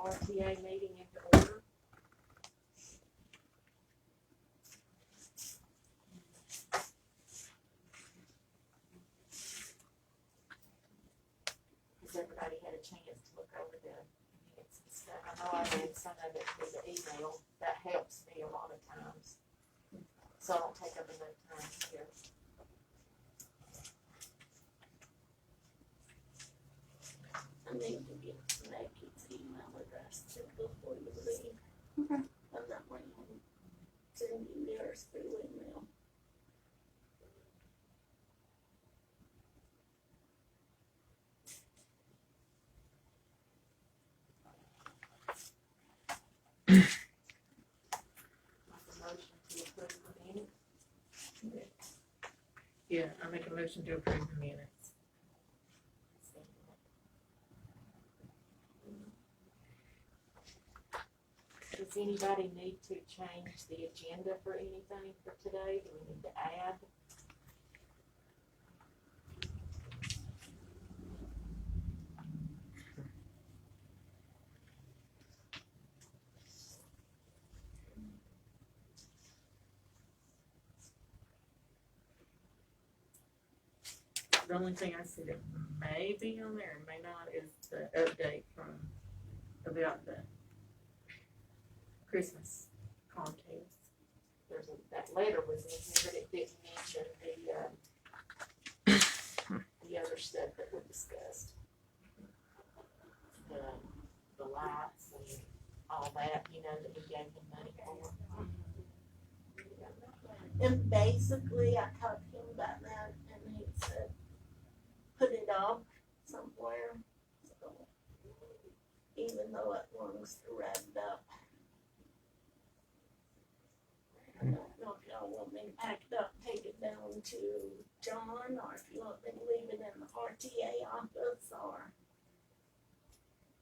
RTA meeting into order. Has everybody had a chance to look over the minutes and stuff? I know I read some of it through the email. That helps me a lot of times. So I don't take up enough time here. I need to get Maggie's email address too before you leave. Okay. I'm not going to send you yours through email. Motion to approve the minutes. Yeah, I make a motion to approve the minutes. Does anybody need to change the agenda for anything for today? Do we need to add? The only thing I see that may be on there, and may not, is the update from, about the Christmas contest. That letter was in here, but it didn't mention the other stuff that we discussed. The lights and all that, you know, that we gave them money for. And basically, I talked to him about that, and he said, put it off somewhere. So, even though it wants to wrap it up. I don't know if y'all want me to pack it up, take it down to John, or if you want me to leave it in the RTA office, or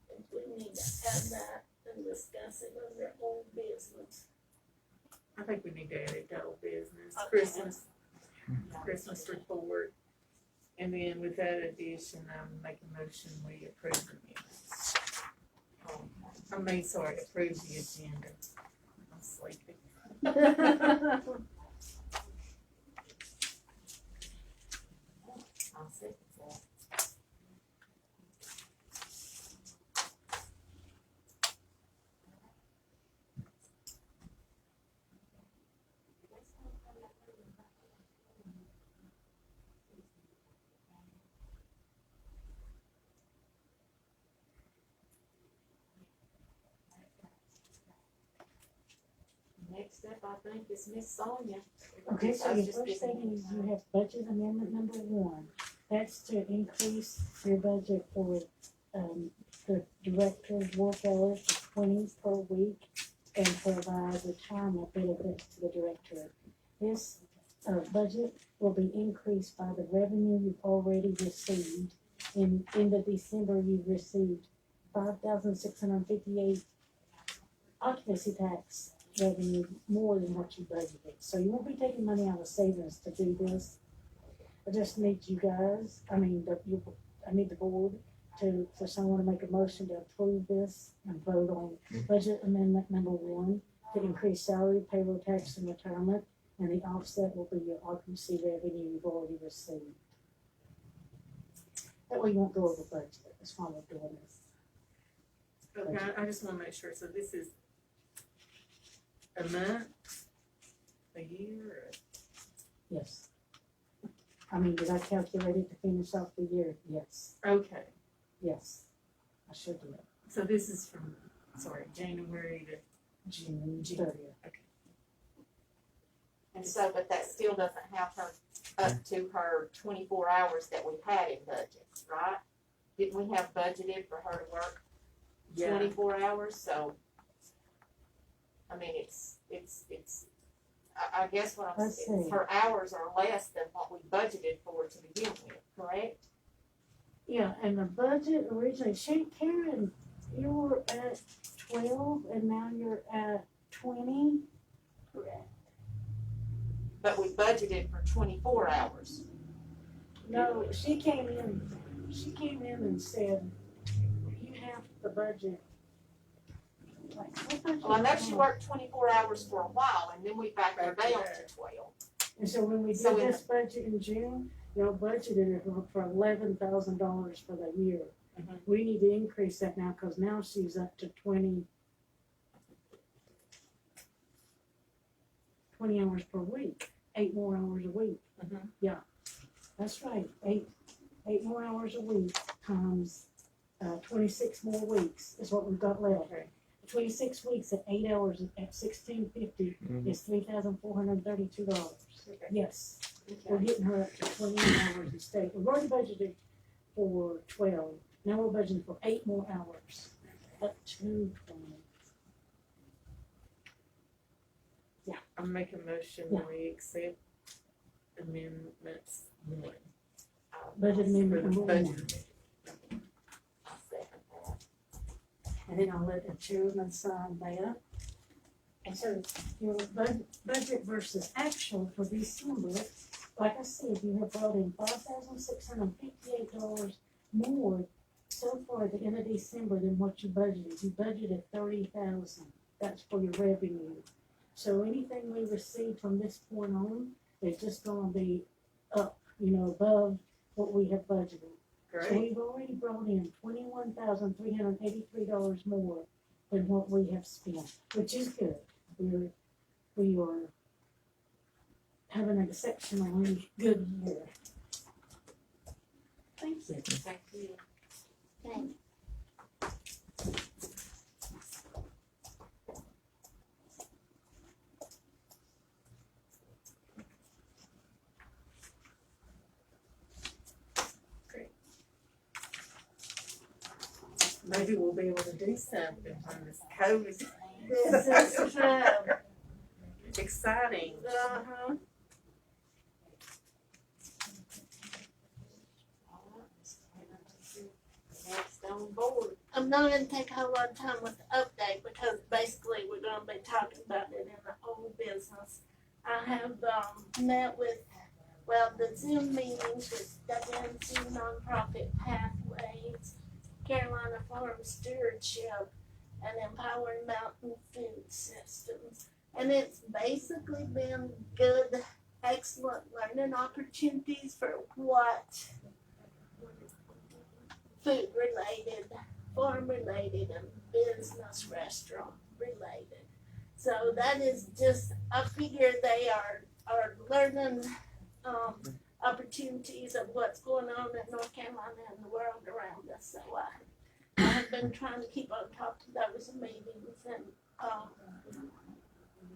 if we need to add that and discuss it under old business. I think we need to add it to old business, Okay. Christmas report. And then with that addition, I'm making a motion, we approve the minutes. Approve the agenda. I'm sleepy. I'll second that. Next up, I think, is Miss Sonia. Okay, so I was your just first giving thing you is you have budget amendment number 1. That's to increase your budget for, the director's work hours to 20 per week and provide retirement benefits to the director. This, budget will be increased by the revenue you've already received. In the December, you've received 5,658 occupancy tax revenue more than what you budgeted. So you won't be taking money out of savings to do this. I just need you guys, I need the board for someone to make a motion to approve this and vote on budget amendment number 1 to increase salary, payroll tax, and retirement, and the offset will be your occupancy revenue you've already received. That way you won't go over budget. That's why we're doing this. Okay, I just wanna make sure, so this is a month, a year, or? Yes. I mean, did I calculate it to finish off the year? Yes. Okay, Yes. I should do it. so this is from, January to June 30th. And so, but that still doesn't have her up to her 24 hours that we had in budget, right? Didn't we have budgeted for her to work 24 hours? So, I mean, I guess what I'm Let's saying, see. her hours are less than what we budgeted for to begin with, correct? Yeah, and the budget originally, Karen, you were at 12 and now you're at 20. Correct. But we budgeted for 24 hours. No, she came in and said, you have the budget Well, I know she worked 24 hours for a while, and then we backed her Back to down that. to 12. And so when we So did in this budget in June, y'all budgeted it for $11,000 for the year. Mhm. We need to increase that now, cause now she's up to 20 hours per week, 8 more hours a week. Mhm. Yeah, that's right, eight more hours a week times, 26 more weeks is what we've got left. Okay. 26 weeks at 8 hours at $16.50 is $3,432. Okay. Yes, we're Okay. getting her up to 20 hours instead. We've already budgeted for 12. Now we're budgeting for 8 more hours, up to 20. I make a motion Yeah. that we accept amendments one. Budget For amendment the number 1. budget. I'll second that. And then I'll let the chairman sign that. And so your budget versus actual for December, like I said, you have brought in $5,658 more so far at the end of December than what you budgeted. You budgeted $30,000. That's for your revenue. So anything we receive from this point on is just gonna be up, above what we have budgeted. So Great. we've already brought in $21,383 more than what we have spent, which is good. We are having an exceptionally good year. Thank you. Thank you. Okay. Maybe we'll be able to do something on this COVID. This is true. Exciting. Uh-huh. Next on board. I'm not gonna take a whole lot of time with the update because basically we're gonna be talking about it in the old business. I have, met with, the Zoom meetings with WNC Nonprofit Pathways, Carolina Farm Stewardship, and Empowering Mountain Food Systems. And it's basically been good, excellent learning opportunities for what food related, farm related, and business restaurant related. So that is just, I figure they are learning opportunities of what's going on in North Carolina and the world around us. So I have been trying to keep on top of those meetings, and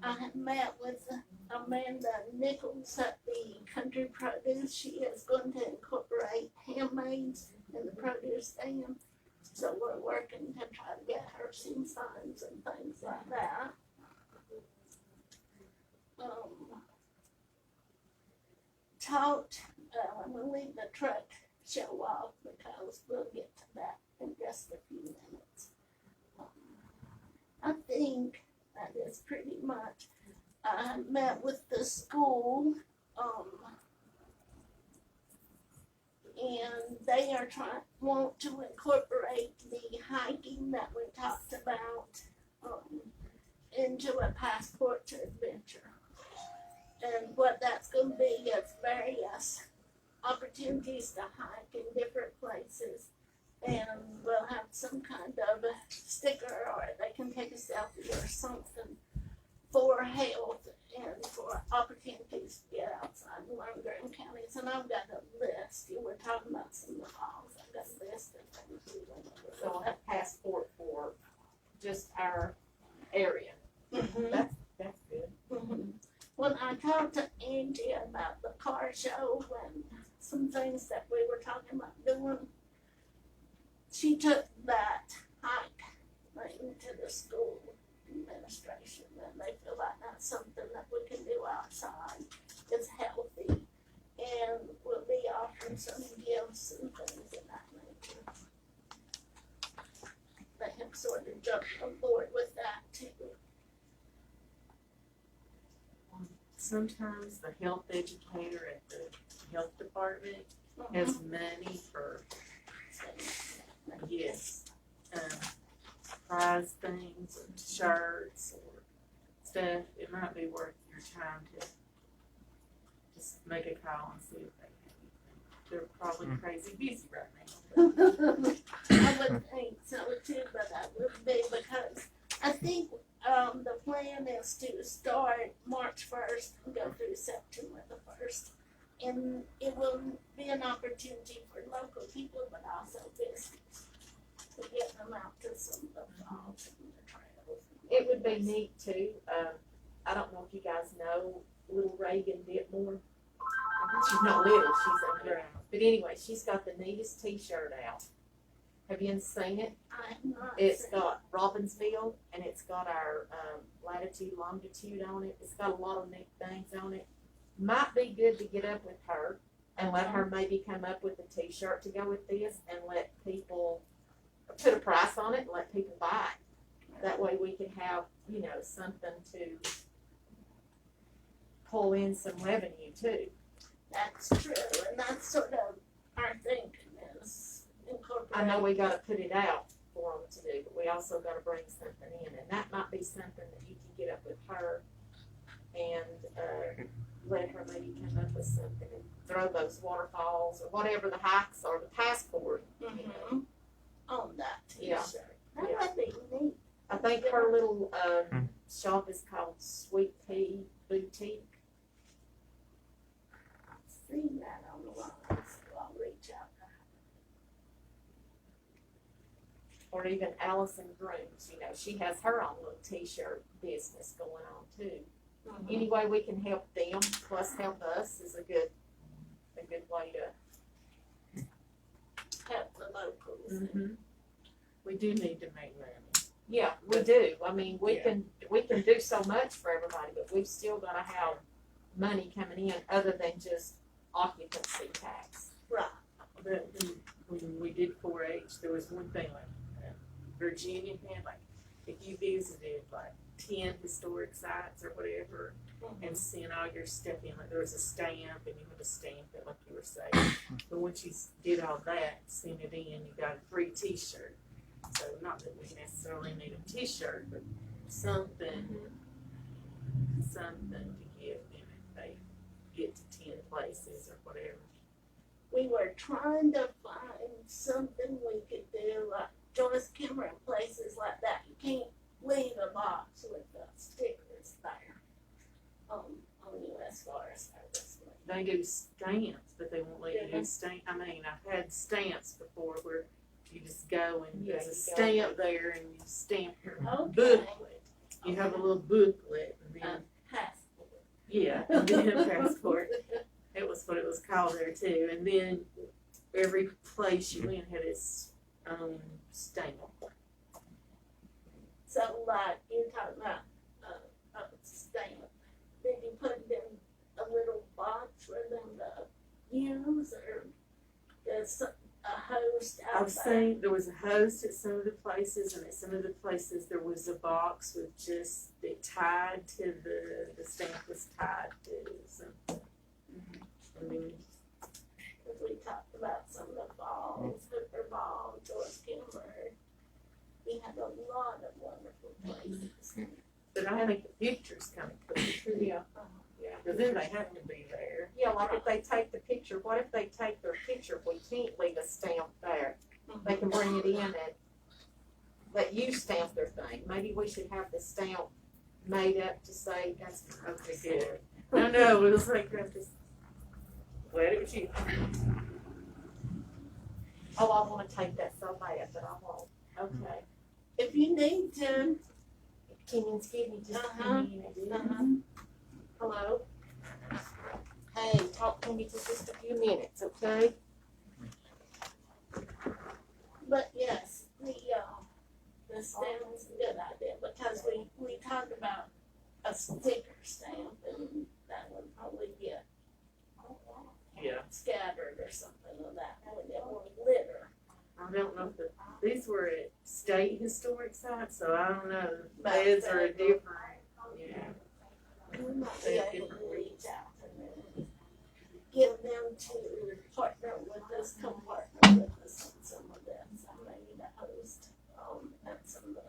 I have met with Amanda Nichols at the Country Produce. She is going to incorporate handmaids in the produce stand. So we're working to try to get her some signs and things like that. I'm gonna leave the truck show off because we'll get to that in just a few minutes. I think that is pretty much, I met with the school, and they are want to incorporate the hiking that we talked about, into a passport to adventure. And what that's gonna be is various opportunities to hike in different places. And we'll have some kind of a sticker, or they can take a selfie or something for health and for opportunities to get outside and learn Graham counties. And I've got a list. You were talking about some laws. I've got a list of things we went over. So a passport for just our area. Mhm. That's good. Mhm. When I talked to Angie about the car show and some things that we were talking about doing, she took that hike thing to the school administration, and they feel like that's something that we can do outside. It's healthy, and we'll be offering some gifts and things of that nature. They have sort of jumped on board with that too. Sometimes the health educator at the health department has money for, yes, prize things or shirts or stuff, it might be worth your time to just make a call and see if they have anything. They're probably crazy busy right now. I would think so too, but I would be because I think, the plan is to start March first and go through September the first. And it will be an opportunity for local people, but also business, to get them out to some of the falls and the trails. It would be neat too, I don't know if you guys know little Reagan Ditmore. She's not little, she's a girl. But anyway, she's got the neatest t-shirt out. Have you seen it? I have not It's seen- got Robbinsville and it's got our, latitude, longitude on it. It's got a lot of neat things on it. Might be good to get up with her and let her maybe come up with a t-shirt to go with this and let people put a price on it and let people buy it. That way we can have, you know, something to pull in some revenue too. That's true, and that's sort of our thinking is incorporate. I know we gotta put it out for them to do, but we also gotta bring something in, and that might be something that you can get up with her and, let her maybe come up with something and throw those waterfalls or whatever the hikes are, the passport. Mm-hmm. On that Yeah. t-shirt. That Yeah. would be neat. I think her little, shop is called Sweet Pea Boutique. I've seen that on the line, so I'll reach out to her. Or even Allison Grooms, you know, she has her own little t-shirt business going on too. Any way we can help them plus help us is a good way to. Help the locals. We do need to make money. Yeah, we do. I mean, we can do so much for everybody, but we've still gotta have money coming in other than just occupancy tax. Right. But when we did 4-H, there was one thing like Virginia had like, if you visited like 10 historic sites or whatever and sent all your stuff in, like there was a stamp and you had to stamp it like you were saying. But once you did all that, sent it in, you got a free t-shirt. So not that we necessarily need a t-shirt, but something to give them if they get to 10 places or whatever. We were trying to find something we could do, like Joyce Cameron, places like that. You can't leave a box with the stickers there on US Forest Service. They do stamps, but they won't let you do stamp. I mean, I've had stamps before where you just go and there's a stamp there and you stamp your booklet. You have a little booklet and then, Passport. yeah, and then a passport. It was what it was called there too. And then every place you went had its own stamp. So like you're talking about a stamp, then you put it in a little box for them to use, or there's a host out I've there. seen there was a host at some of the places, and at some of the places there was a box with just it tied to the stamp was tied to something. I mean, As we talked about some of the falls, Hooper Ball, Joyce Cameron, we have a lot of wonderful places. but I think the pictures kind of cool, Yeah. because then they have to be there. Yeah, like if they take the picture, what if they take their picture, we can't leave a stamp there? They can bring it in and let you stamp their thing. Maybe we should have the stamp made up to say that's Okay, good. I know, it was like this. Glad it was you. Oh, I wanna take that so bad, but I won't. Okay. If you need to, Can you excuse me just a Uh-huh. minute? Hello? Hey, talk to me for just a few minutes, okay? but yes, the stamp is a good idea, because we talked about a sticker stamp, and that would probably get Yeah. scattered or something of that, when it will litter. I don't know if these were at state historic sites, so I don't know. But Feds are different. Yeah. We might be able to reach out to them, get them to partner with us, come partner with us on some of this, and maybe the host, at some of the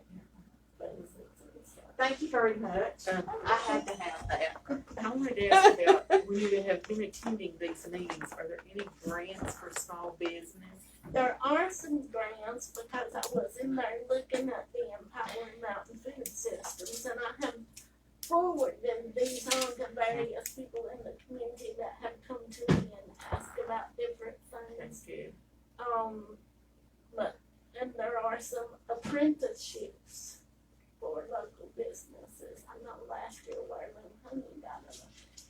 thank you very much. I had to have that. I wanted to ask about, when you have been attending these meetings, are there any grants for small business? There are some grants because I was in there looking at the Empowering Mountain Food Systems, and I have forwarded these on to various people in the community that have come to me and asked about different That's things. good. And there are some apprenticeships for local businesses. I know last year Waterloo Honey got them,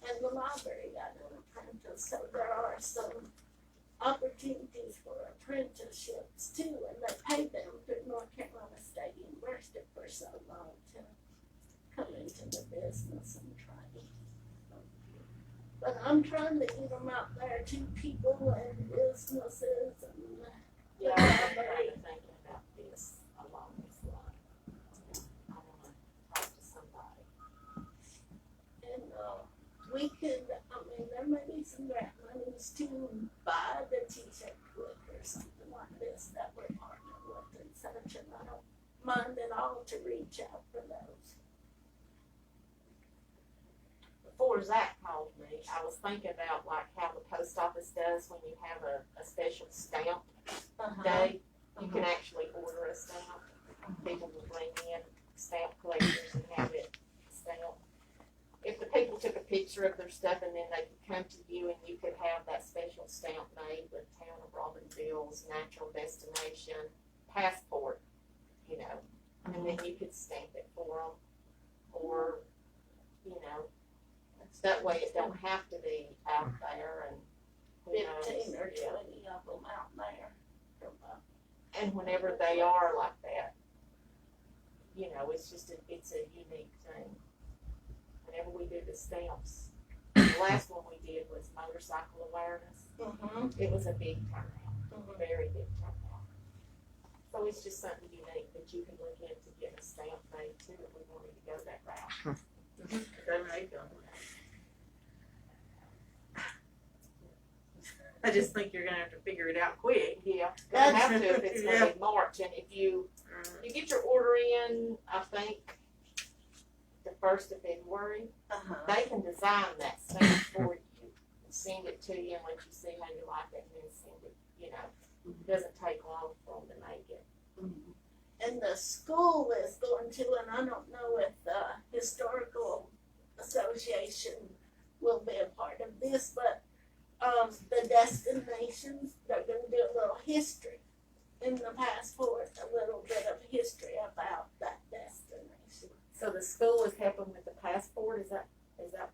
and the library got an apprentice, so there are some opportunities for apprenticeships too, and they pay them through North Carolina State University for so long to come into the business and train. But I'm trying to get them out there to people and businesses and Yeah, I've been thinking about this along this line. I wanna talk to somebody. and we could, I mean, there may be some grant monies to buy the t-shirt book or something like this that we're partnering with and such, and I don't mind at all to reach out for those. Before Zach called me, I was thinking about like how the post office does when you have a special stamp day. You can actually order a stamp. People will bring in stamp collectors and have it stamped. If the people took a picture of their stuff and then they could come to you and you could have that special stamp made with Town of Robbinsville's natural destination passport, you know, and then you could stamp it for them, or, you know, that way it don't have to be out there and who knows, 15 or 20 yeah. of them out there. And whenever they are like that, you know, it's just it's a unique thing. Whenever we do the stamps, the last one we did was motorcycle awareness. It was a big turnout, very big turnout. So it's just something unique that you can look into getting a stamp made too if we wanted to go that route. They make them. I just think you're gonna have to figure it out quick. Yeah, gonna have to if it's gonna be March, and if you get your order in, I think, the 1st of February, they can design that stamp for you and send it to you and let you see how you like it and then send it, you know. It doesn't take long for them to make it. And the school is going to, and I don't know if the Historical Association will be a part of this, but the destinations, they're going to do a little history in the passport, a little bit of history about that destination. So the school is helping with the passport, is that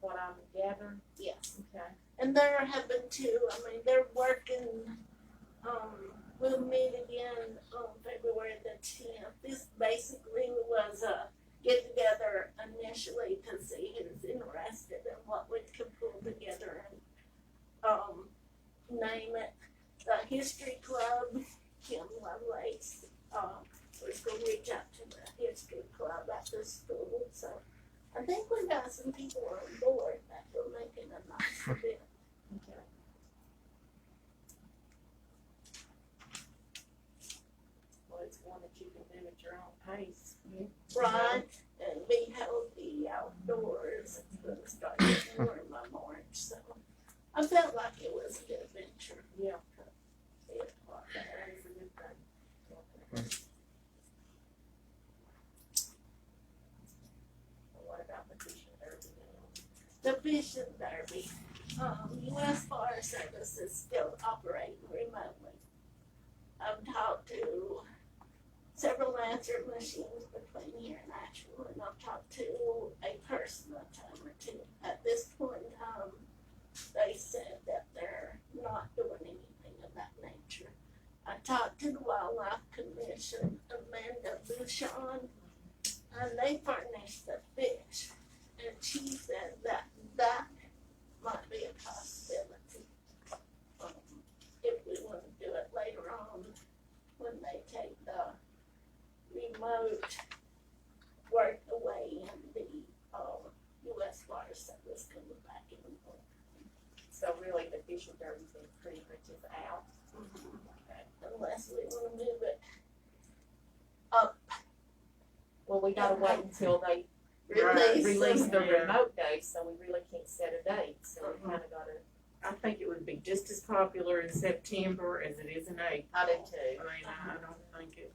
what I'm gathering? Yes. Okay. And they're having to, I mean, they're working, we'll meet again on February the 10th. This basically was a get together initially to see who's interested in what we could pull together and name it the History Club. Kim Lovelace was going to reach out to the History Club at the school. So I think we got some people on board that will make it a nice event. Okay. Well, it's one that you can do at your own pace. Right, and be healthy outdoors. It's going to start getting warm by March, so I felt like it was a good venture. Yeah. Yeah. That is a good thing. Well, what about the fishing derby now? The fishing derby, U.S. Forest Service is still operating remotely. I've talked to several answer machines between here and Asheville, and I've talked to a person a time or two. At this point in time, they said that they're not doing anything of that nature. I talked to the Wildlife Commission, Amanda Bouchon, and they furnished the fish. And she said that that might be a possibility. If we want to do it later on, when they take the remote work away and the U.S. Forest Service comes back in. So really, the fishing derby thing pretty much is out. Okay. Unless we want to move it up. Well, we gotta wait until release the Yeah. remote days, so we really can't set a date, so we kinda gotta, I think it would be just as popular in September as it is in April. I do I too. mean, I don't think it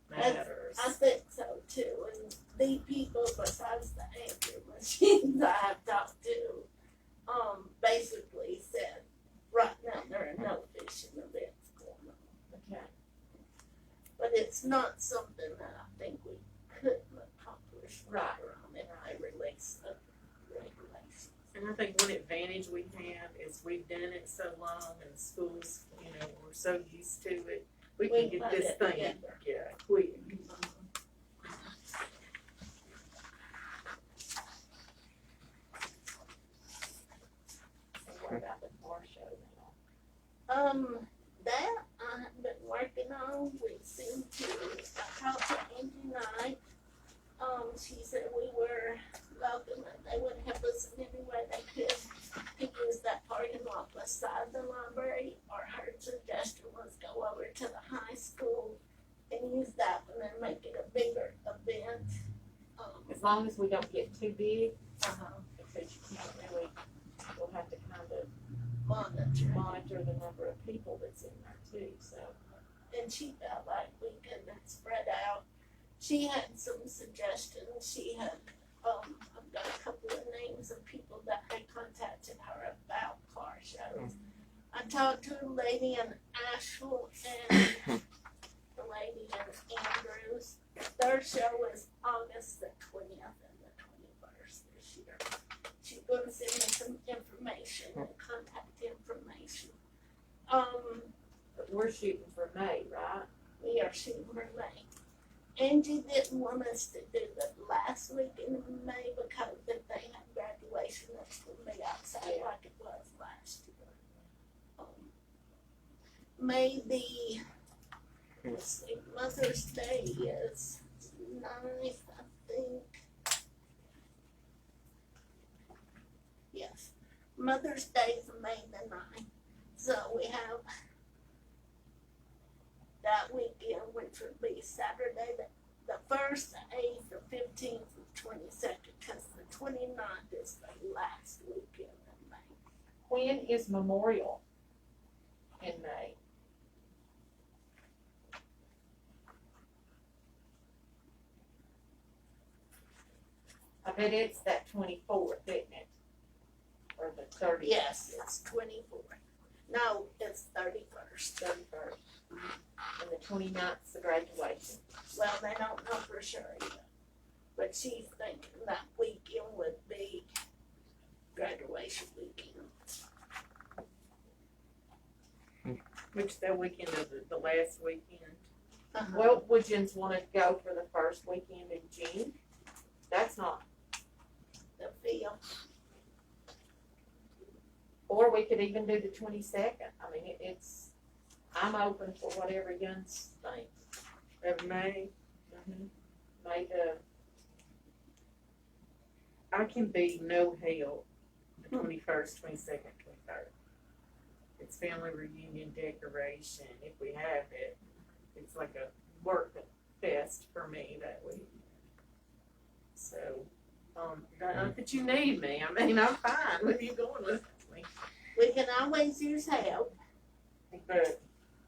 matters. I think so too, and the people besides the answer machines I have talked to, basically said, right now there are no fishing events going on. Okay. But it's not something that I think we couldn't accomplish Right. later on if I release the regulations. And I think one advantage we have is we've done it so long and schools, we're so used to it. We We can get put this it thing, together. yeah, quick. So what about the car show now? That I have been working on, we seem to, I talked to Angie Knight, she said we were welcome and they would help us in any way they could to use that parking lot beside the library, or her suggestion was go over to the high school and use that one and make it a bigger event. As long as we don't get too big, Uh-huh. because you can't really, we'll have to kind of Monitor. the number of people that's in there too, so. And she felt like we could spread out. She had some suggestions. She had, I've got a couple of names of people that had contacted her about car shows. I talked to a lady in Asheville and a lady in Andrews. Their show is August the 20th and the 21st this year. She's gonna send me some information and contact information. But we're shooting for May, right? We are shooting for May. Angie didn't want us to do the last weekend of May because if they had graduation, that's gonna be outside like it was last year. May the, let's see, Mother's Day is 9th, I think. Yes, Mother's Day is May the 9th. So we have that weekend, which would be Saturday, the 1st, the 8th, the 15th, the 22nd, because the 29th is the last weekend in May. When is Memorial in May? I bet it's that 24th, isn't it? Or the 30th? Yes, it's 24th. No, it's 31st. 31st. And the 29th's the graduation. Well, they don't know for sure yet. But she's thinking that weekend would be graduation weekend. Which that weekend of the last weekend. Well, would you wanna go for the first weekend in June? That's not, The field. or we could even do the 22nd. I mean, I'm open for whatever young's think. Of May, May the, I can be no help the 21st, 22nd, 23rd. It's family reunion decoration, if we have it. It's like a work fest for me that week. So, not that you need me, I mean, I'm fine with you going with me. We can always use help. But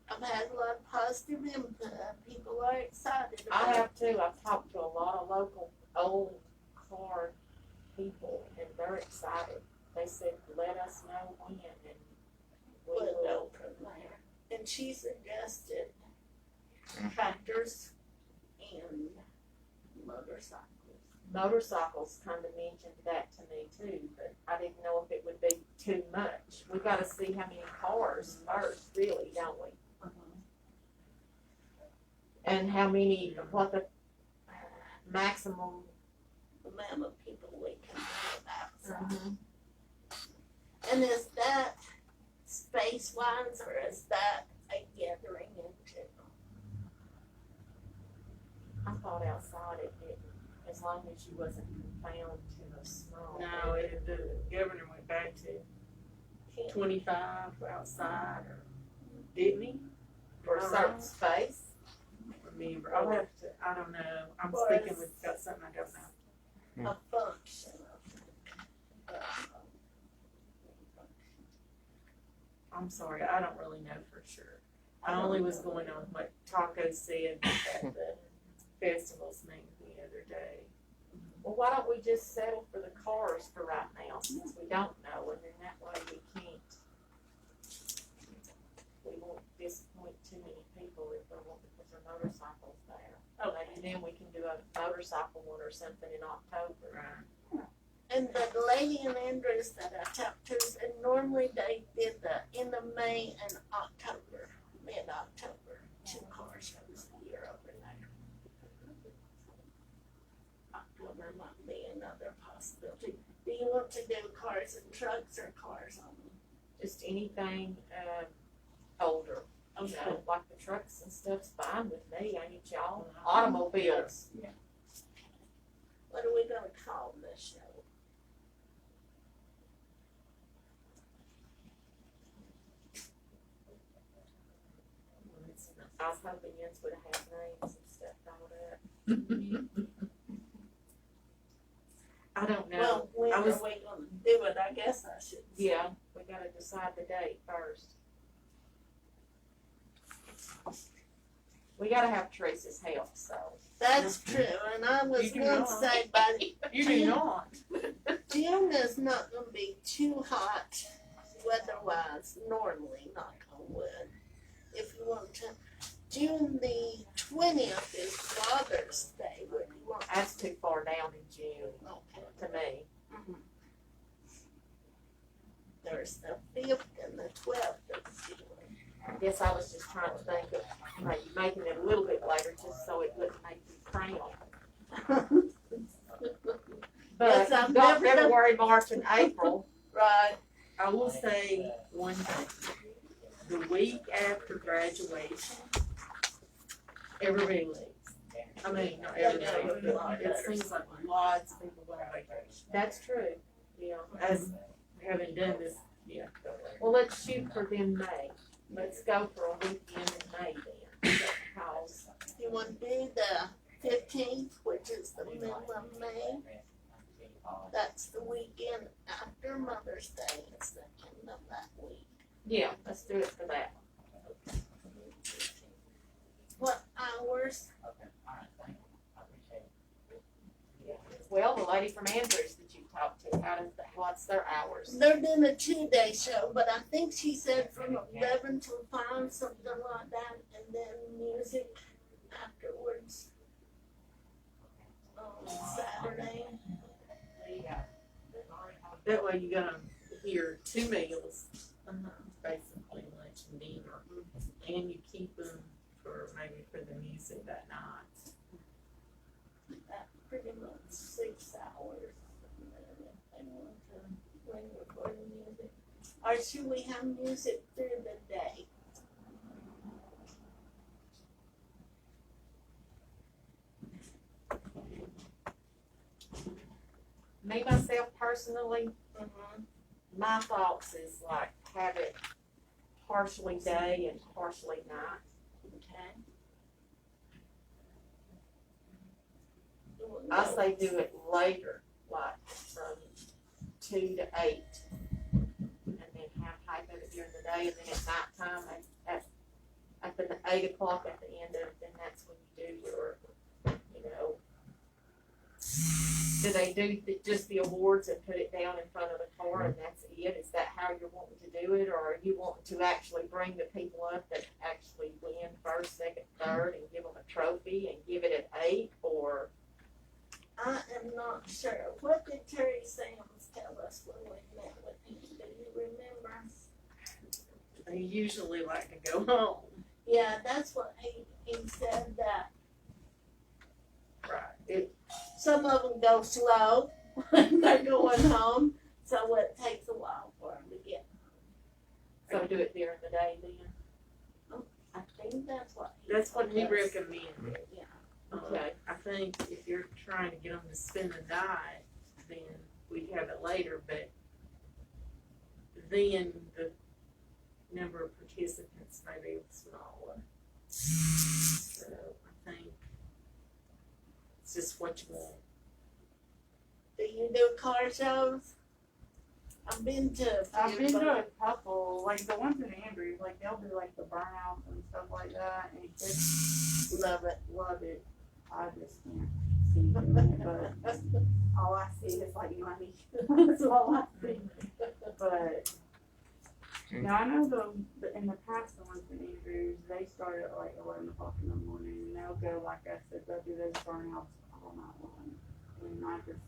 I've had a lot of positive input. People are excited I about it. have too. I've talked to a lot of local old car people and they're excited. They said, let us know when and we We'll will. go from there. And she suggested tractors and motorcycles. Motorcycles kind of mentioned that to me too, but I didn't know if it would be too much. We gotta see how many cars first, really, don't we? And how many, what the maximum. Amount of people we can have outside. And is that space-wise or is that a gathering in general? I thought outside it didn't, as long as you wasn't confined to a small. no, the governor went back to 25 outside, or didn't he? For a certain space. Remember, I'll have to, I don't know, I'm Or speaking is- with, got something I don't know. a function of, I'm sorry, I don't really know for sure. I only was going on what Taco said at the festival's meeting the other day. Well, why don't we just settle for the cars for right now, since we don't know, and then that way we won't disappoint too many people if they want to put their motorcycles there. okay. And then we can do a motorcycle one or something in October. Right. And the lady in Andrews that I talked to said normally they did the end of May and October, mid-October, 2 car shows a year over there. October might be another possibility. Do you want to do cars and trucks or cars only? Just anything, older. You Okay. know, like the trucks and stuff's fine with me, ain't y'all? Automobiles. What are we gonna call this show? I was hoping yours would have names and stuff thought up. I don't know. Well, when I was- are we gonna do it? I guess I should. Yeah, we gotta decide the date first. We gotta have Teresa's help, so. That's true, and I was You do gonna not. say by You do not. June is not gonna be too hot weather-wise, normally, knock on wood. If you want to, June the 20th is Father's Day, would you want? That's too far down in June Okay. to me. There's the 5th and the 12th of June. I guess I was just trying to think of maybe making it a little bit later just so it wouldn't make me cramped. But Yes, I've you've got never done- February, March, and April. Right, I will say one thing. The week after graduation, everybody leaves. I mean, not everybody, but it seems like lots of people go on vacation. That's true, yeah. As having done this, yeah. Well, let's shoot for then May. Let's go for a weekend in May then. Because you want to do the 15th, which is the middle of May? That's the weekend after Mother's Day, it's the end of that week. yeah, let's do it for that. What hours? Well, the lady from Andrews that you talked to, what's their hours? They're doing a 2-day show, but I think she said from 11 till 5, something like that, and then music afterwards on Saturday. That way you're gonna hear 2 meals, basically lunch and dinner, and you keep them for maybe for the music that night. That pretty much 6 hours. And then if they want to bring recorded music. Or should we have music through the day? Me, myself personally, Mm-hmm. my thoughts is like have it partially day and partially night. Okay. I say do it later, like from 2 to 8. And then have half of it during the day, and then at nighttime, at the 8 o'clock at the end of it, then that's when you do your, you know. Do they do just the awards and put it down in front of the car and that's it? Is that how you're wanting to do it, or are you wanting to actually bring the people up that actually win first, second, third, and give them a trophy and give it at 8, or? I am not sure. What did Terry Sams tell us when we met with him? Do you remember? They usually like to go home. Yeah, that's what he said that Right. some of them go slow when they're going home, so it takes a while for them to get. So do it during the day then? I think that's what That's what he told us. recommended. Yeah. Okay. I think if you're trying to get them to spend the night, then we have it later, but then the number of participants may be smaller. So I think it's just what you want. Do you do car shows? I've been to a few. I've been but- to a couple, like the ones in Andrews, like they'll do like the burnouts and stuff like that, and kids Love it. love it. I just can't see doing it, but all I see is like money. That's all I see. But now I know in the past the ones in Andrews, they start at like 11 o'clock in the morning, and they'll go like I said, they'll do those burnouts all night long. And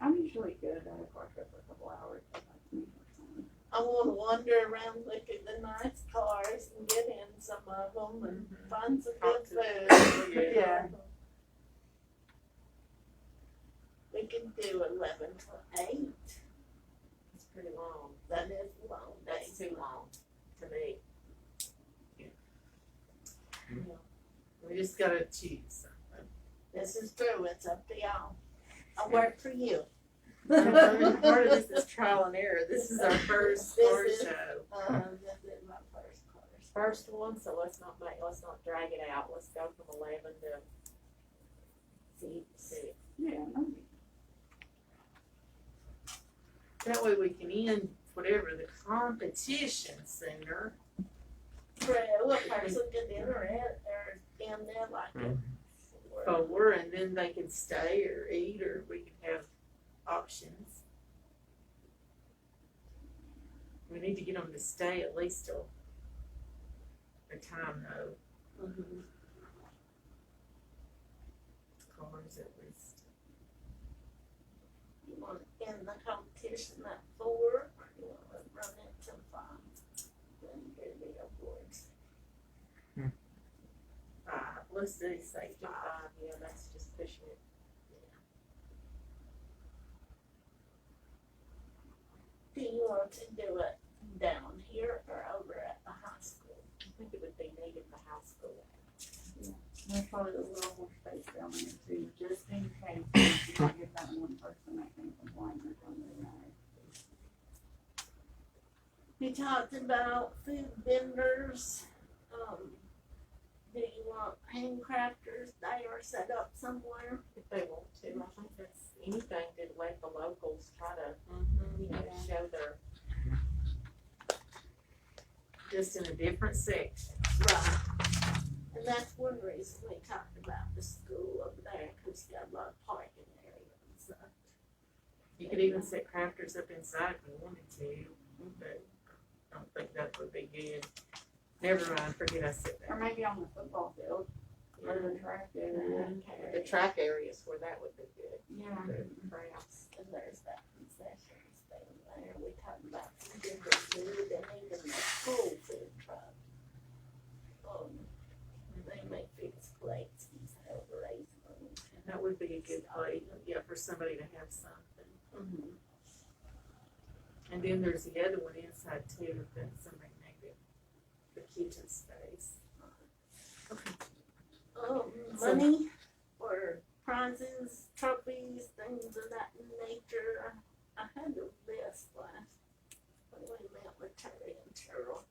I'm usually good at a car show for a couple hours. But that's me personally. I wanna wander around, look at the nice cars and get in some of them and find some good Talk to the food. people, yeah. We can do 11 to 8. It's pretty long. That is a long That's day. too long to me. We just gotta choose something. This is true, it's up to y'all. I work for you. Part of this is trial and error. This is our first This car is- show. This is my first car. First one, so let's not drag it out. Let's go from 11 to 6. Yeah, no, That way we can end whatever the competition sooner. Right, what person get in or in there like it? Forward, and then they can stay or eat, or we can have options. We need to get them to stay at least till the time though. Mhm. Cars at least. You want to end the competition at 4, or you want to run it till 5? Then do the awards. Let's do say 5. Yeah, that's just pushing it. Do you want to do it down here or over at the high school? I think it would be needed for high school. there's probably a little more space down there too, just in case you don't get that one person that can complain or something. We talked about food vendors. Do you want handcrafters there set up somewhere? If they want to, I think that's anything to let the locals try to, show their, Just in a different section. Right. And that's one reason we talked about the school over there, cause you got a lot of parking area and stuff. You could even set crafters up inside if you wanted to, but I don't think that would be good. Never mind, forget I said Or that. maybe on the football field, or the track area. the track areas where that would be good. Yeah. The crafts. And there's that concessions thing there, we talked about some different food and even the school food truck. They make fixed plates and sell raisins. That would be a good place, yeah, for somebody to have something. Mm-hmm. And then there's the other one inside too, if that's somebody needed, the kitchen space. Money for prizes, trophies, things of that nature. I had a list last, when we met with Terry and Cheryl.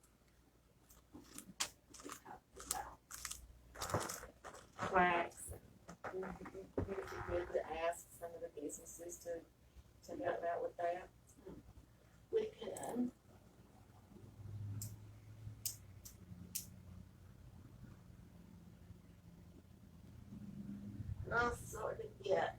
We talked about. Plaques, Would it be good to ask some of the businesses to help out with that? We can. And I'll sort of get,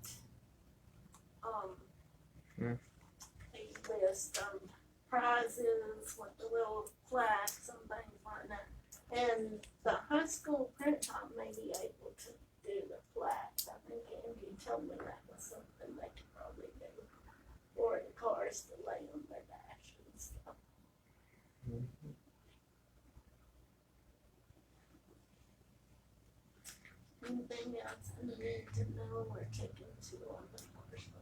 a list of prizes with the little plaques and things like that. And the high school print shop may be able to do the plaques. I think Angie told me that was something they could probably do. Or the cars to lay on their dash and stuff. Anything else I need to know or check into on the commercial?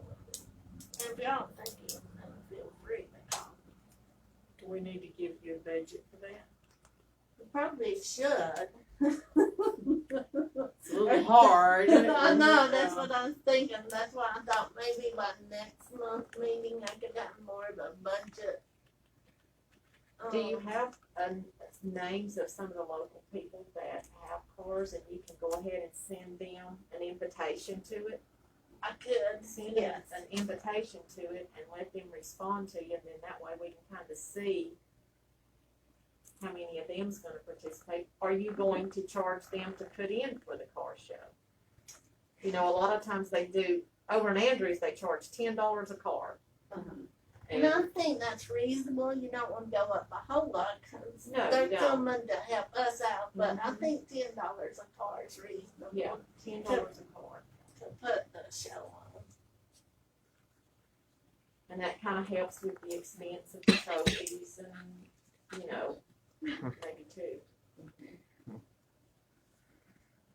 And if y'all think of anything, feel free to call me. do we need to give you a budget for that? We probably should. It's a little hard. I know, that's what I was thinking, that's why I thought maybe by next month meeting I could have more of a budget. Do you have, names of some of the local people that have cars and you can go ahead and send them an invitation to it? I could, send yes. an invitation to it and let them respond to you, and then that way we can kind of see how many of them's gonna participate. Are you going to charge them to put in for the car show? You know, a lot of times they do, over in Andrews, they charge $10 a car. And I think that's reasonable, you don't wanna go up a whole lot, cause No, they're you don't. coming to help us out, but I Mhm. think $10 a car is reasonable. Yeah, $10 a car. To put the show on. And that kind of helps with the expense of the trophies and, you know, maybe two.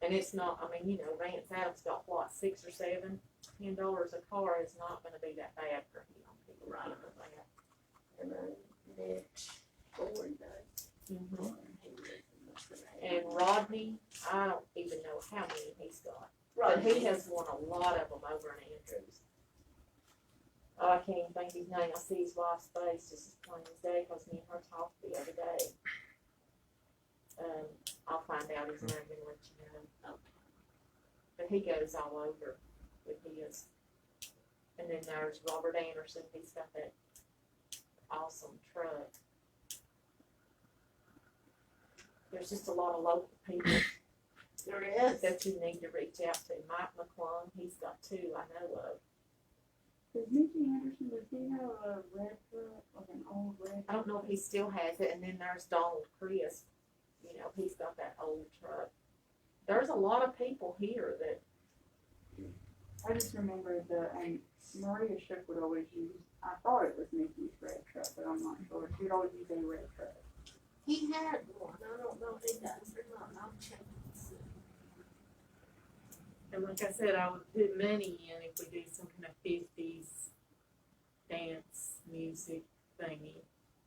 And it's not, I mean, you know, Rance Adams got what, 6 or 7? $10 a car is not gonna be that bad for him. People right over that. And then Mitch Ford does. Mhm. He lives in the parade. And Rodney, I don't even know how many he's got, but Right. he has won a lot of them over in Andrews. Oh, I can't even think of his name. I see his wife's face just as plain as day because me and her talked the other day. I'll find out his name and let you know. But he goes all over with his. And then there's Robert Anderson. He's got that awesome truck. There's just a lot of local people There is. that you need to reach out to. Mike McClung, he's got 2 I know of. Does Mickey Anderson, does he have a red truck, like an old red? I don't know if he still has it. And then there's Donald Chris. You know, he's got that old truck. There's a lot of people here that, I just remember Maria Shook would always use, I thought it was Mickey's red truck, but I'm not sure. She would always use a red truck. He had one, I don't know if he does or not, I'll check and see. And like I said, I would put money in if we do some kind of 50s dance music thingy.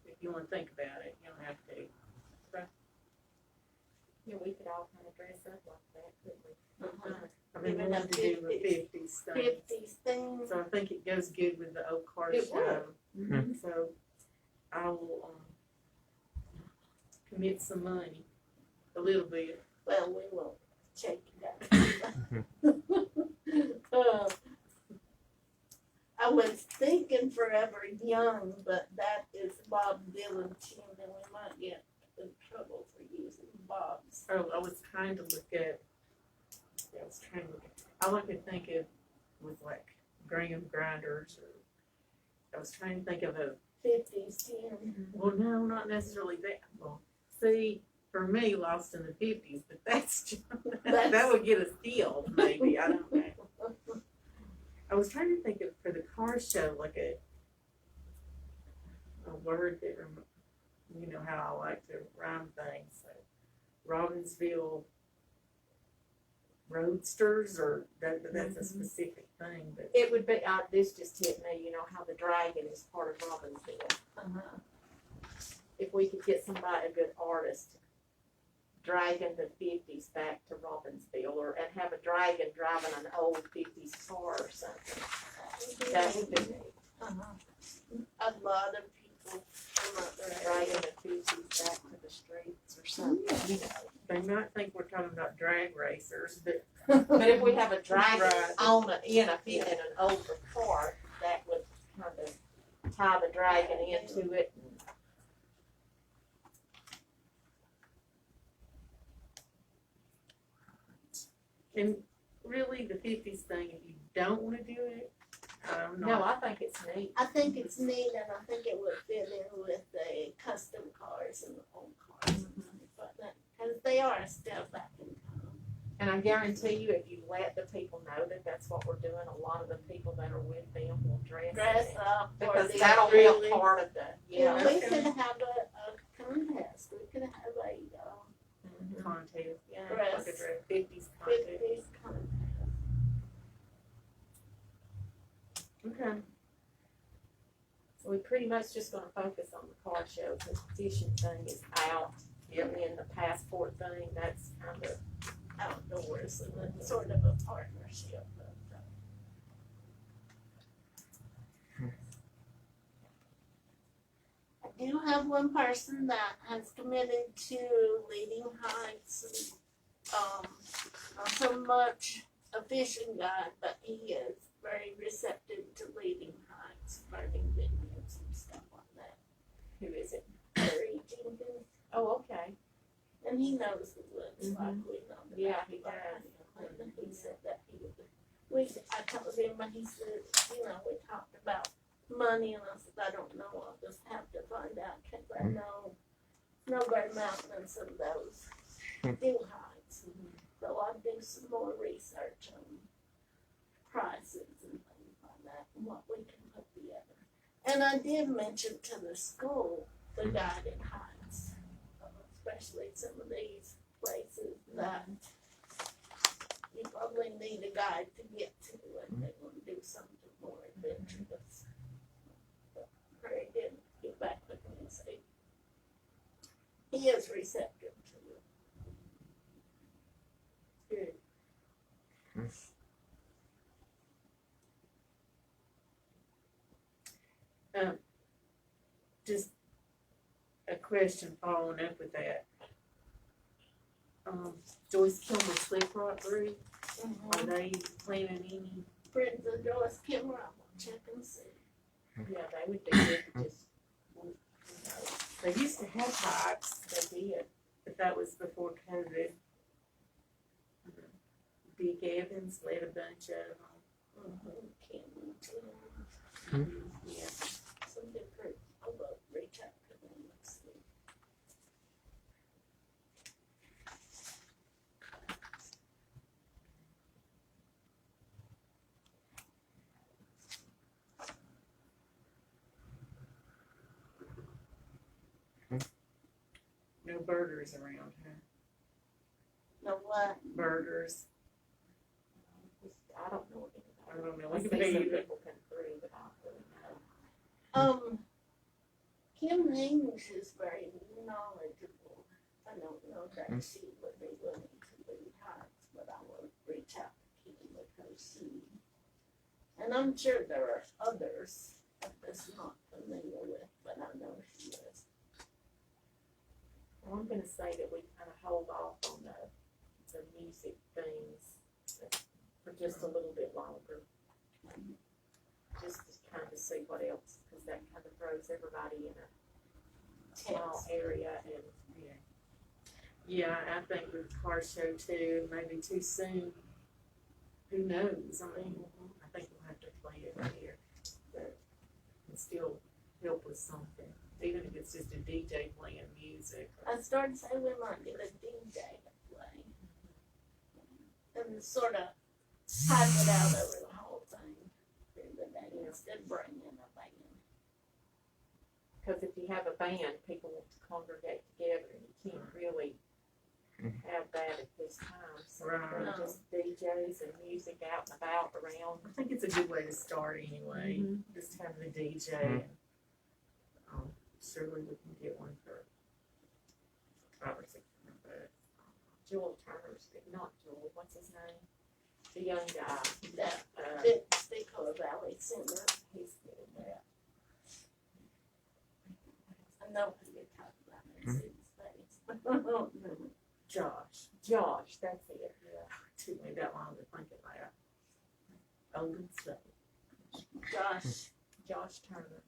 If you wanna think about it, you don't have to. you know, we could all kind of dress up like that, couldn't we? I've been Even wanting the to do a 50s. 50s thing. 50s thing. So I think it goes good with the old car It show. would. So I will, commit some money, a little bit. Well, we will check it out. I was thinking Forever Young, but that is Bob Dylan tune, and we might get in trouble for using Bob's. Oh, I was trying to look at, all I could think of was like Graham Grinders, or I was trying to think of a, 50s tune. well, no, not necessarily that. Well, see, for me, Lost in the 50s, but that's just, that would get us killed, maybe, I don't know. I was trying to think of, for the car show, like a word that, you know how I like to rhyme things, so Robbinsville Roadsters, or that's a specific thing, but. It would be, this just hit me, you know, how the Dragon is part of Robbinsville. Uh-huh. If we could get somebody, a good artist, dragging the 50s back to Robbinsville, and have a dragon driving an old 50s car or something. That would be neat. A lot of people from other Dragging areas. the 50s back to the streets or something, you know. They might think we're talking about drag racers, but But if we have a dragon Right. on in an older car, that would kind of tie the dragon into it. and really the 50s thing, if you don't want to do it, I'm No, not. I think it's neat. I think it's neat, and I think it would fit in with the custom cars and the old cars and stuff like that, because they are still back in town. And I guarantee you, if you let the people know that that's what we're doing, a lot of the people that are with them will dress Up for because the that'll be really- a part of the, Yeah, yeah. we could have a contest, we could have a, Mhm. Contest, Yeah. like a dress, 50s contest. 50s contest. Okay. So we pretty much just gonna focus on the car show, the petition thing is out. And then the passport thing, that's kind of, Outdoors and it's sort of a partnership. I do have one person that has committed to Leading Heights, not so much a fishing guide, but he is very receptive to leading heights, learning videos and stuff like that. Who is it? Barry Jenkins, Oh, okay. and he knows the woods like we know the Yeah, back he of our does. hand. And he said that he would, I told him, and he said, you know, we talked about money, and I said, I don't know, I'll just have to find out, cause I know Snowbird Mountain and some of those do heights. So I'll do some more research on prices and things like that, and what we can put together. And I did mention to the school the guided heights, especially some of these places that you probably need a guide to get to if they want to do something more adventurous. But Craig did get back with me and say he is receptive to it. Good. Just a question following up with that. Joyce Kilmer Sleep Rock Group, are they planning any? Friends of Joyce Kimmer, I will check and see. Yeah, they would be good to just, you know, They used to have hikes, they did. but that was before COVID. Big Evans led a bunch of them. Yeah. Some different, I will reach out to them and see. No birders around, huh? Know what? Birders. I don't know I anything. don't know I see anybody some either. people come through, but I don't really know. Kim Ings is very knowledgeable. I don't know that she would be willing to lead heights, but I will reach out to Kim because she, and I'm sure there are others that I'm not familiar with, but I know she is. Well, I'm gonna say that we kind of hold off on the music things for just a little bit longer. Just to kind of see what else, because that kind of throws everybody in a small area and. Yeah, I think with car show too, maybe too soon. Who knows? I mean, I think we'll have to play it here, but and still help with something, even if it's just a DJ playing music. I started saying we might get a DJ to play. And sort of type it out over the whole thing through the day instead of bringing a band. Because if you have a band, people want to congregate together, and you can't really have that at this time. So Right. just DJs and music out and about around. I think it's a good way to start anyway. Just having a DJ, and surely we can get one for $5 or $6. Joel Turner's, not Joel, what's his name? The young guy. That big Stickler Valley Center, he's doing that. I know who you're talking about, I see his face. Josh, that's it, yeah. It took me that long to think of that. Old and stuff. Josh Turner.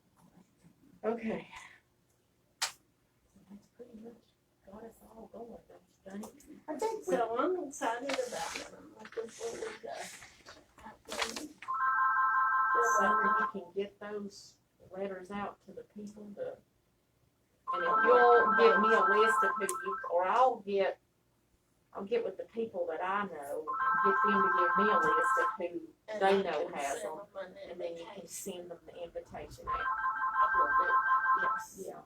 Okay. That's pretty much got us all going, don't you think? I think so, I'm excited about it, I'm looking forward to happening. So you can get those letters out to the people and if you'll give me a list of who you, or I'll get with the people that I know and get them to give me a list of who And they I know can has send them, an and then you can invitation. send them the invitation out. I will do that, yes. Yeah.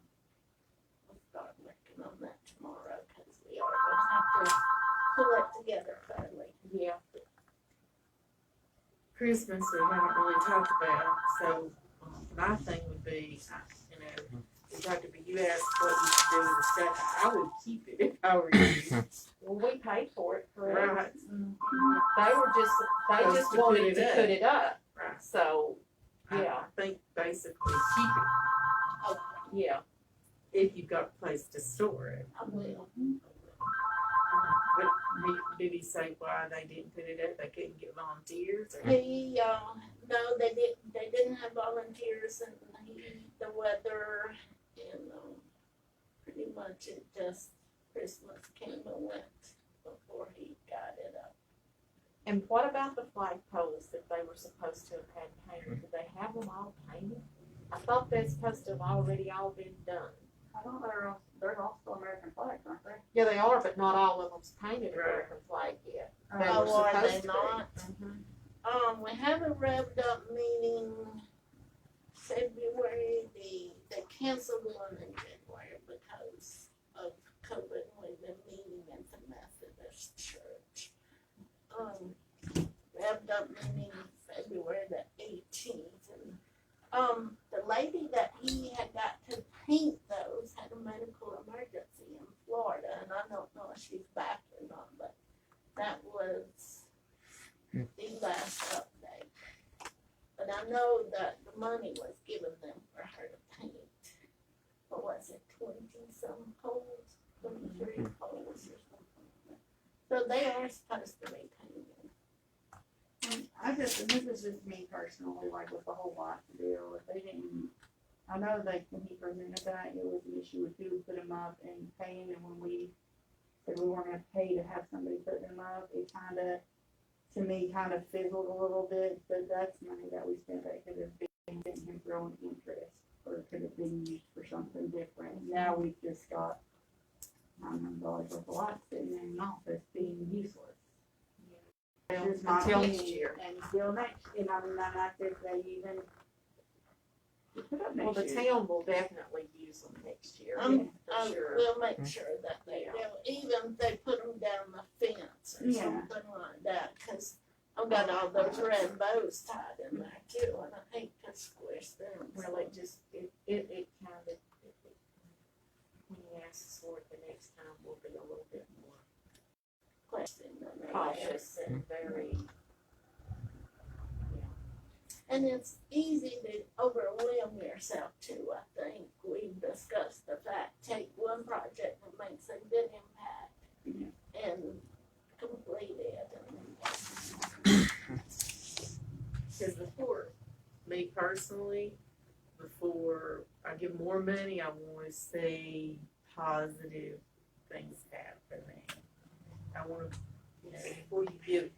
We'll start working on that tomorrow, cause we are gonna have to pull it together thoroughly. Yeah. Christmas we haven't really talked about, so my thing would be, we talked about, you asked what you should do with the stuff, I would keep it if I were you. Well, we paid for it, correct? Right, They just To put wanted it to up. put it up, right. so, yeah, I think basically keep it, yeah. if you've got a place to store it. I will. But did he say why they didn't put it up, they couldn't get volunteers, or? He, No, they didn't have volunteers and the weather, and, pretty much it just, Christmas came and went before he got it up. And what about the flagpoles that they were supposed to have had painted? Did they have them all painted? I thought they're supposed to have already all been done. I thought they're all still American flags, aren't they? Yeah, they are, but not all of them's painted American flag yet. They Oh, were are they supposed to be. not? Mhm. We have a revved up meeting February, they canceled one in January because of COVID, and we've been meeting at the Methodist Church. Revved up meeting February the 18th, and, the lady that he had got to paint those had a medical emergency in Florida, and I don't know if she's back or not, but that was the last update. But I know that the money was given them for her to paint, what was it, 20-some poles, 23 poles or something. So they are supposed to be painted. And this is just me personally, like with the whole watch deal, if they didn't, I know that when he presented that, it was the issue with who put them up and paying, and when we said we weren't gonna pay to have somebody put them up, it kinda, to me, kind of fizzled a little bit, but that's money that we spent that could have been in him growing interest, or it could have been used for something different. Now we've just got $900 worth of lights sitting in an office being useless. Well, Just my until opinion, next year. Until next, and I mean, I'm not if they even put up Well, next the year. town will definitely use them next year, I for sure. will make sure that they do, even if they put them down the fence or Yeah. something like that, cause I've got all those red bows tied in there too, and I hate to squish them. Well, it just, it kind of, when he asks for it the next time, we'll be a little bit more Question than they cautious ask. and very, And it's easy to overwhelm yourself too, I think. We've discussed the fact, take one project that makes a good impact and complete it. Because before, me personally, before I give more money, I want to see positive things happening. I want to, before you give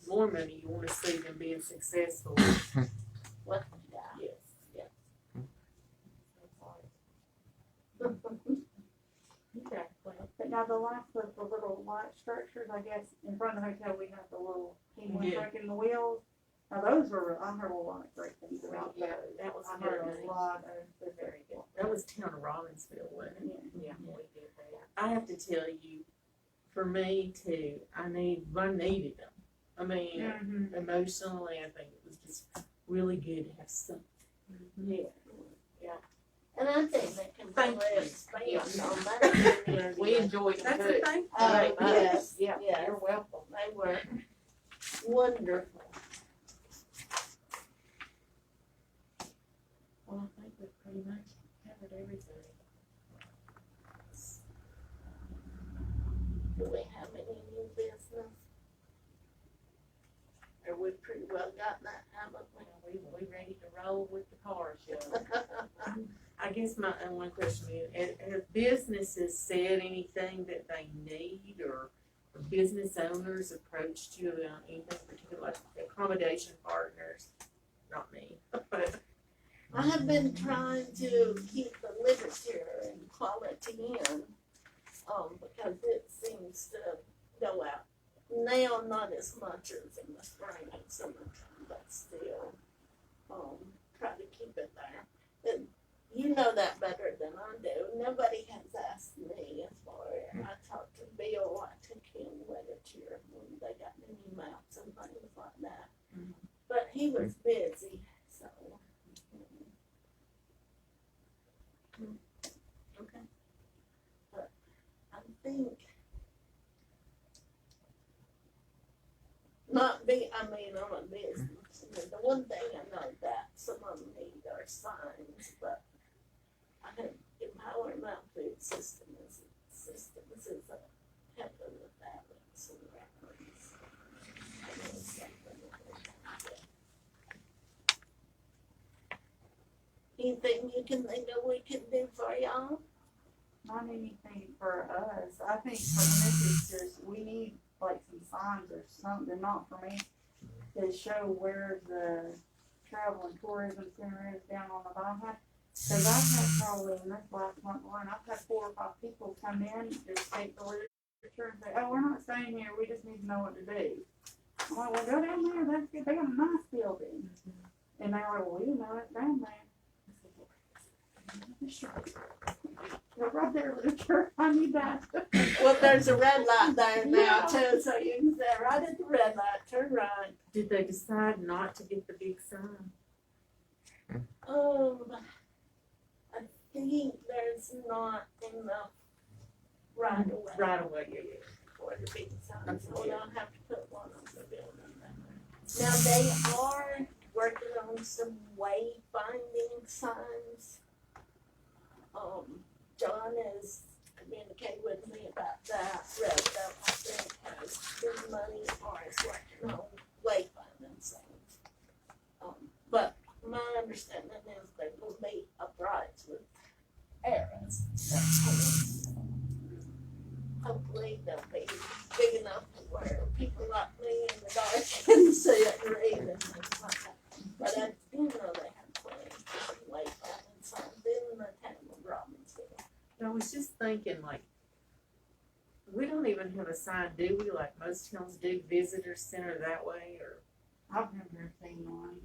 more money, you want to see them being successful. What, yeah. Yes. okay, well, But now the last of the little light structures, I guess, in front of the hotel, we have the little penguin Yeah. breaking the wheels. Now those were, I heard a lot of great things about yeah, those. that was I very heard a nice. lot of, they're Very good. That was town of Robbinsville, wasn't it? yeah. Yeah, we did that. I have to tell you, for me too, I needed them. I mean, Mm-hmm. emotionally, I think it was just really good to have something. Yeah. And I think they can Thank really you. expand on that. We enjoyed them too. thing. Very Very much. much. Yeah, Yes. you're welcome. They were wonderful. Well, I think we've pretty much covered everything. Do we have any new business? Or we pretty well got that, haven't we? We ready to roll with the car show. I guess my one question is, have businesses said anything that they need, or business owners approached you about anything particular, like accommodation partners? Not me, but I have been trying to keep the literature and quality in, because it seems to go out. Now, not as much as in the spring and summertime, but still, try to keep it there. And you know that better than I do. Nobody has asked me as far as, I talked to Bill, I took him literature when they got the new maps and things like that. But he was busy, so. Okay. But I think, I'm a business, the one thing I know that some of them need are signs, but I think Empowerment Food Systems is helping with that, with some records. I know something like that. Anything you can think of we can do for y'all? Not anything for us. I think for Mrs. we need like some signs or something, not for me, to show where the travel and tourism center is down on the bypass. Cause I've had probably in this last month alone, I've had 4 or 5 people come in, just take the literature and say, oh, we're not staying here, we just need to know what to do. I'm like, well, go down there, that's good, they got a nice building. And they're like, well, you know, it's down there. Sure. Go right there, literature, I need that. Well, there's a red light there now too, so you can say right at the red light, turn right. Did they decide not to get the big sign? I think there's not enough right away Right away, yeah. for the big sign, so we'll have to put one on the building there. Now, they are working on some wayfinding signs. John has communicated with me about that. Revdo, I think, has good money or is working on wayfinding signs. But my understanding is they will be upright with arrows. Hopefully they'll be big enough to where people like me in the dark can see it and read and things like that. But I do know they have plans for wayfinding signs in the town of Robbinsville. I was just thinking, like, we don't even have a sign, do we? Like most towns do, visitor center that way, or I've never seen one.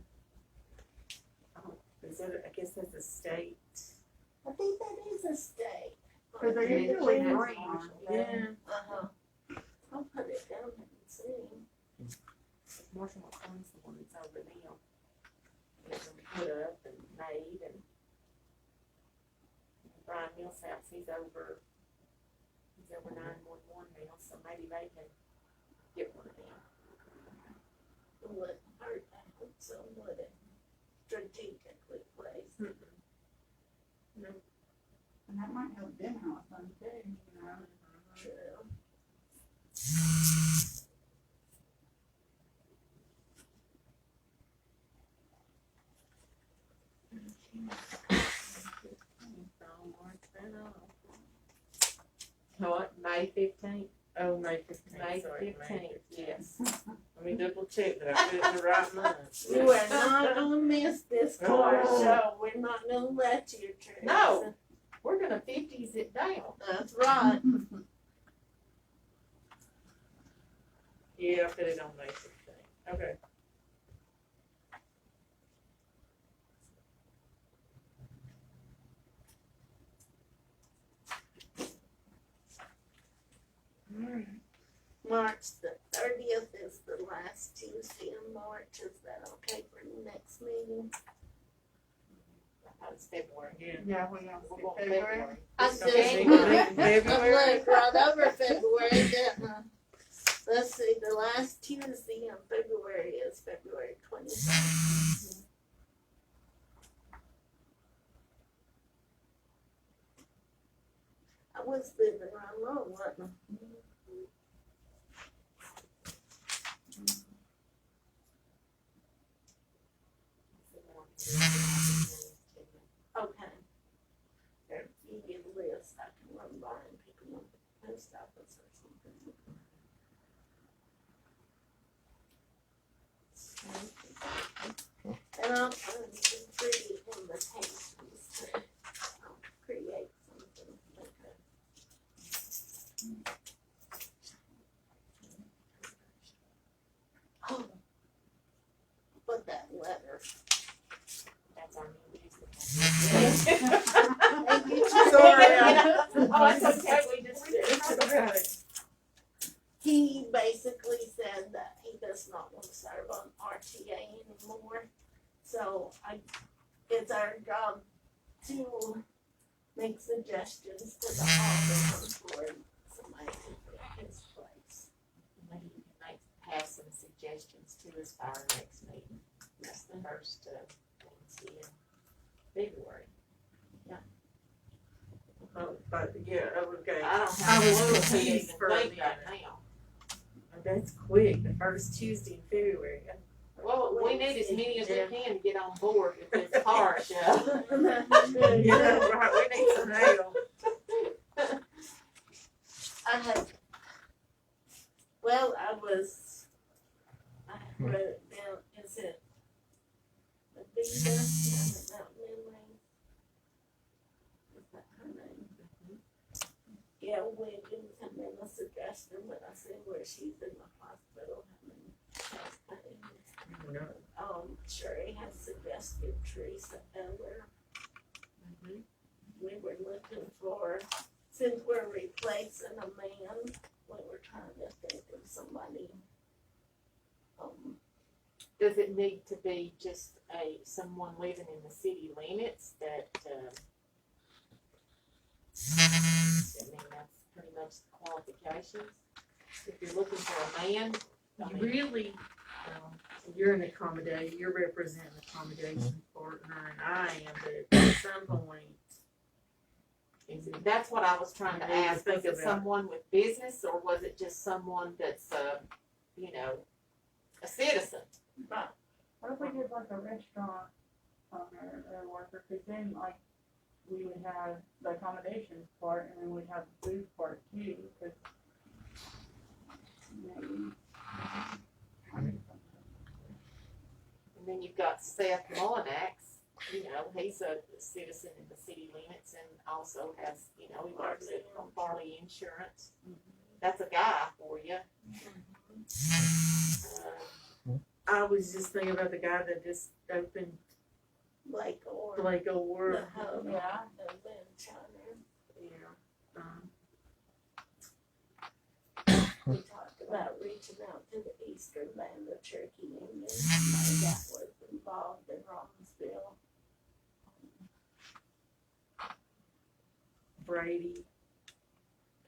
is that? I guess that's a state. I think that is a state. Cause they're Yeah, usually yeah. green, aren't they? Yeah. I'll put it down and see. Marshall McCoy's the one that's over there. It's been put up and made, and Brian Millsap's, he's over 911 now, so maybe they can get one of them. It wouldn't hurt to have some would it strategically placed. No. And that might help them out some too, you know. True. What, May 15th? Oh, May 15th. May Sorry, May 15th, yes. Let me double check that I put it in the right month. You are not gonna miss this car Oh. show. We're not gonna let you, Teresa. No. We're gonna 50s it down. That's right. Yeah, I put it on May 15th. Okay. March the 30th is the last Tuesday in March. Is that okay for the next meeting? That's February. Yeah. Yeah, we're gonna We're skip going February. February. I It's gonna just be looked late in February. right over February, didn't I? Let's see, the last Tuesday in February is February 27th. I was living around long, wasn't I? Okay. You get a list, I can run by and pick them up at the post office or something. And I'll find some pretty invitations to create something like that. Oh, but that letter. That's our new business. Thank you. Sorry. Oh, it's okay, we just did it. He basically said that he does not want to serve on RTA anymore. So it's our job to make suggestions to the alderman for somebody to take his place. Maybe you can have some suggestions to us by our next meeting. That's the first Wednesday in February. Oh, but yeah, okay. I don't I have a was clue to confused even for a think minute. right now. That's quick, the first Tuesday in February. Well, we need as many as we can to get on board with this car show. Yeah, right, we need some help. I wrote it down, is it Avita, not memory? Is that her name? Yeah, Wiggins, and then I suggested when I said where she's in the hospital, Sherry has suggested Teresa Eller. We were looking for, since we're replacing a man, we were trying to think of somebody. Does it need to be just someone living in the city limits that, I mean, that's pretty much the qualifications? If you're looking for a man, I mean, Really, you're an accommodator, you're representing accommodation partner, and I am, but at some point, that's what I was trying to I need to ask. think Was it about it. someone with business, or was it just someone that's, a citizen? What if we did like a restaurant owner or worker, cause then like, we would have the accommodations part and then we'd have the food part too, cause maybe. And then you've got Seth Mullinax, he's a citizen in the city limits and also has, he works at Farley Insurance. That's a guy for you. I was just thinking about the guy that just opened Blake or Blake the O'Ward. hub, Yeah. and then China. We talked about reaching out to the eastern band of Cherokee Indian, somebody that was involved in Robbinsville. Brady.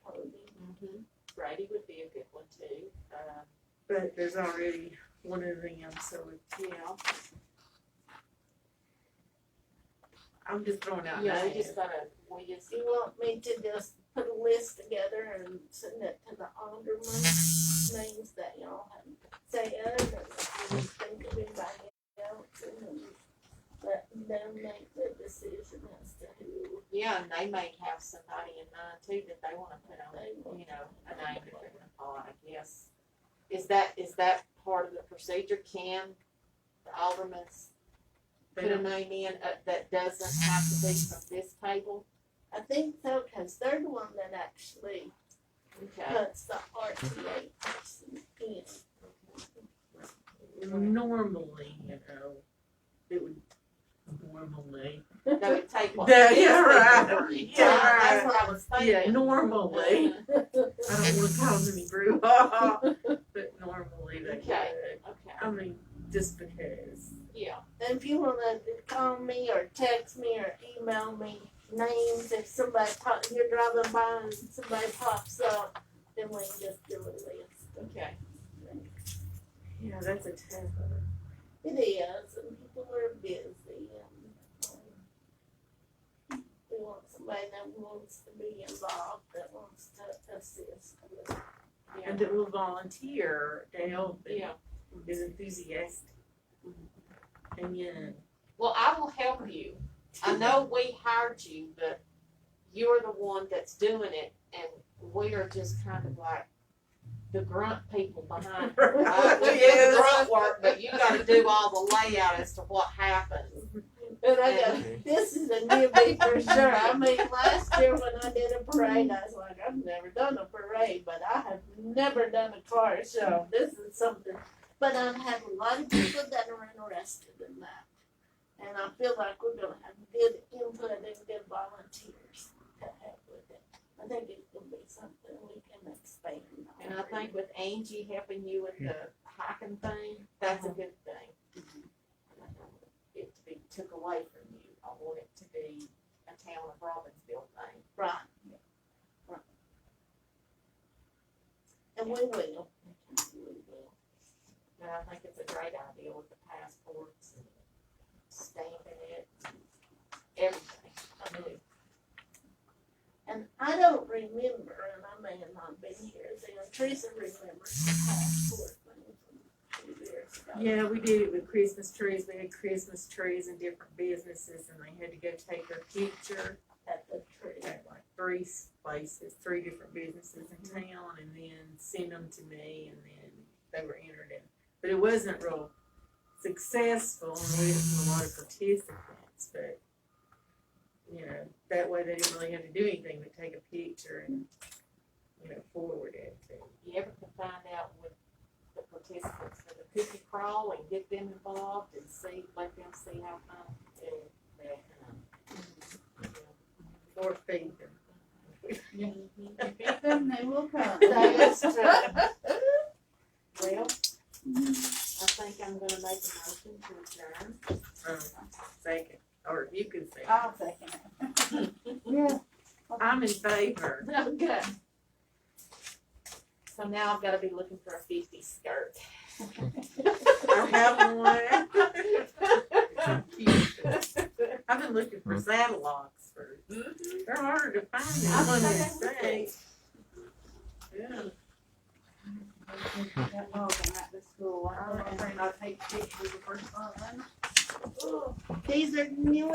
Cody. Brady would be a good one too. But there's already one of them, so Yeah. I'm just throwing out Yeah, names. we just, You want me to just put a list together and send it to the alderman, names that y'all have said, and if you think of anybody else, and then let them make the decision as to who yeah, and they may have somebody in mind too that they wanna put on, they want. a name to put in the pot, I guess. Is that part of the procedure? Can the aldermans They put a don't- name in that doesn't have to be from this table? I think so, cause they're the one that actually Okay. puts the RTA person in. Normally, it would normally. That would take what? Yeah, right. Right. Yeah, That's what I was thinking. Yeah, normally. I don't wanna cause any brouhaha, but normally they Okay. would. Okay, I mean, just because. yeah, And if you wanna call me or text me or email me names, if somebody you're driving by and somebody pops up, then we can just do a list. okay. Yeah, that's a tough It is, and people are busy, and we want somebody that wants to be involved, that wants to assist with. and that will volunteer to help and Yeah. is enthusiastic. And Well, I will help you. I know we hired you, but you're the one that's doing it, and we are just kind of like the grunt people behind. We do the grunt work, but you gotta do all the layout as to what happens. And I go, this is a newbie for sure. I mean, last year when I did a parade, I was like, I've never done a parade, but I have never done a car show. This is something. But I've had a lot of people that are interested in that. And I feel like we're gonna have good input and good volunteers to help with it. I think it's gonna be something we can expand on. And I think with Angie helping you with the hiking thing, that's a good thing. I don't want it to be took away from you. I want it to be a town of Robbinsville thing. Right. Right. And we will. We will. And I think it's a great idea with the passports and stamping it, everything. I do. And I don't remember, and I may have not been here then, Teresa remembers the passport thing from 2 years years ago. Yeah, we did it with Christmas trees. We had Christmas trees in different businesses, and they had to go take their picture At the tree. at like three places, three different businesses in town, and then send them to me, and then they were entered in. But it wasn't real successful, and we didn't have a lot of participants, but, you know, that way they didn't really have to do anything but take a picture and, you know, forward it to. You ever can find out with the participants for the cookie crawl and get them involved and see, let them see how fun they'll come. Or feed them. Feed them, they will come. That is true. Well, I think I'm gonna make a motion to adjourn. Second, or you can say. I'll second it. Yeah. I'm in favor. Okay. So now I've gotta be looking for a 50 skirt. I have one. I've been looking for saddle locks for, they're harder to find than one in the States. Yeah. That dog came out to school, and I'll take pictures of the first one. These are new